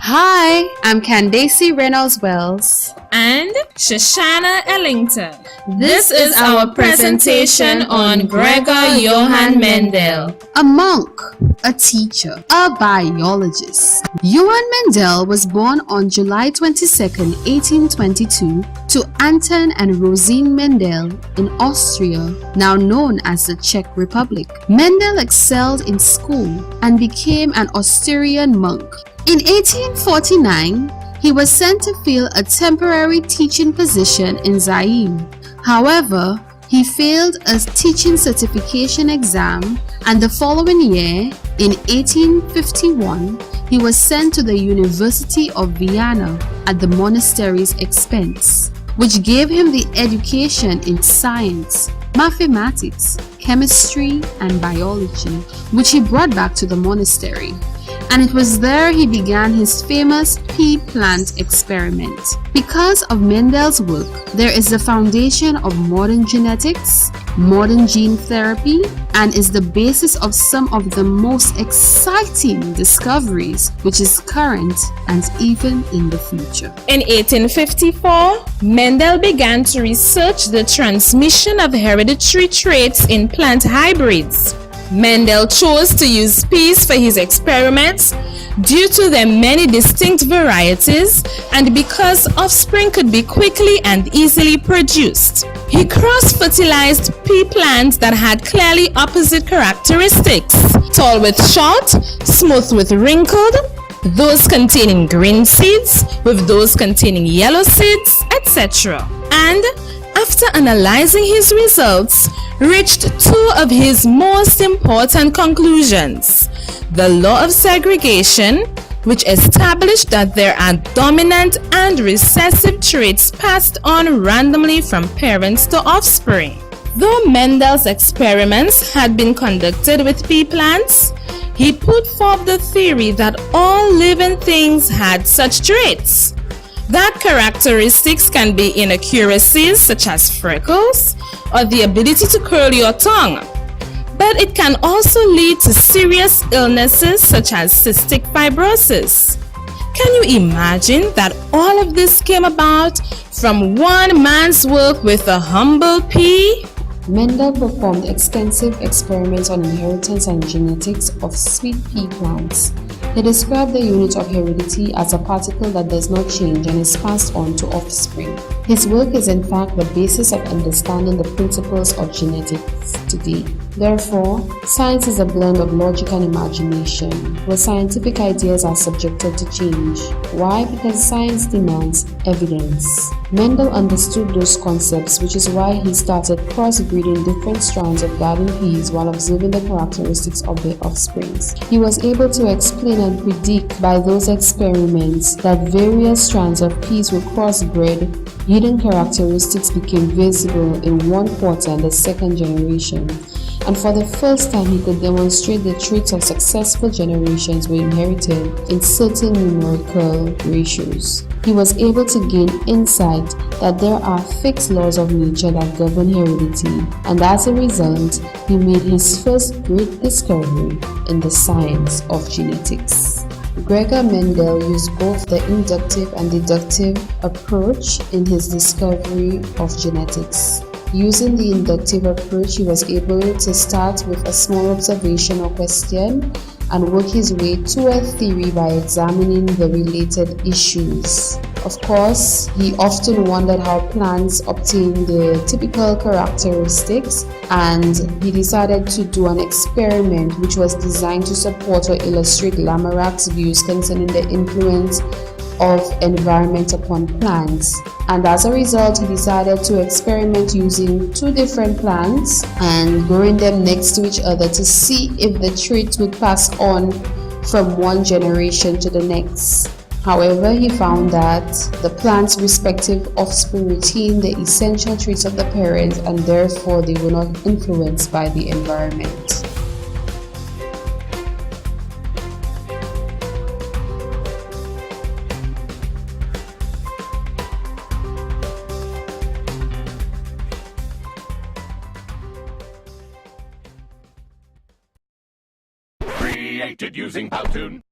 Hi, I'm Candace Reynolds Wells. And Shoshana Ellington. This is our presentation on Gregor Johann Mendel. A monk, a teacher, a biologist. Johann Mendel was born on July 22, 1822 to Anton and Rosine Mendel in Austria, now known as the Czech Republic. Mendel excelled in school and became an Austrian monk. In 1849, he was sent to fill a temporary teaching position in Zaim. However, he failed a teaching certification exam, and the following year, in 1851, he was sent to the University of Vienna at the monastery's expense, which gave him the education in science, mathematics, chemistry, and biology, which he brought back to the monastery. And it was there he began his famous pea plant experiment. Because of Mendel's work, there is the foundation of modern genetics, modern gene therapy, and is the basis of some of the most exciting discoveries which is current and even in the future. In 1854, Mendel began to research the transmission of hereditary traits in plant hybrids. Mendel chose to use peas for his experiments due to their many distinct varieties and because offspring could be quickly and easily produced. He cross-fertilized pea plants that had clearly opposite characteristics: tall with short, smooth with wrinkled, those containing green seeds with those containing yellow seeds, etc. And after analyzing his results, reached two of his most important conclusions. The law of segregation, which established that there are dominant and recessive traits passed on randomly from parents to offspring. Though Mendel's experiments had been conducted with pea plants, he put forth the theory that all living things had such traits. That characteristics can be inaccuracies such as freckles or the ability to curl your tongue, but it can also lead to serious illnesses such as cystic fibrosis. Can you imagine that all of this came about from one man's work with a humble pea? Mendel performed extensive experiments on inheritance and genetics of sweet pea plants. He described the unit of heredity as a particle that does not change and is passed on to offspring. His work is in fact the basis of understanding the principles of genetics today. Therefore, science is a blend of logic and imagination, where scientific ideas are subjected to change. Why? Because science demands evidence. Mendel understood those concepts, which is why he started crossbreeding different strands of garden peas while observing the characteristics of their offsprings. He was able to explain and predict by those experiments that various strands of peas were crossbred. Hidden characteristics became visible in one quarter and the second generation. And for the first time, he could demonstrate the traits of successful generations were inherited in certain numerical ratios. He was able to gain insight that there are fixed laws of nature that govern heredity, and as a result, he made his first great discovery in the science of genetics. Gregor Mendel used both the inductive and deductive approach in his discovery of genetics. Using the inductive approach, he was able to start with a small observation or question and work his way to a theory by examining the related issues. Of course, he often wondered how plants obtain their typical characteristics, and he decided to do an experiment which was designed to support or illustrate Lamarck's views concerning the influence of environment upon plants. And as a result, he decided to experiment using two different plants and growing them next to each other to see if the traits would pass on from one generation to the next. However, he found that the plant's respective offspring retain the essential traits of the parent, and therefore they were not influenced by the environment. Created using Powtoon.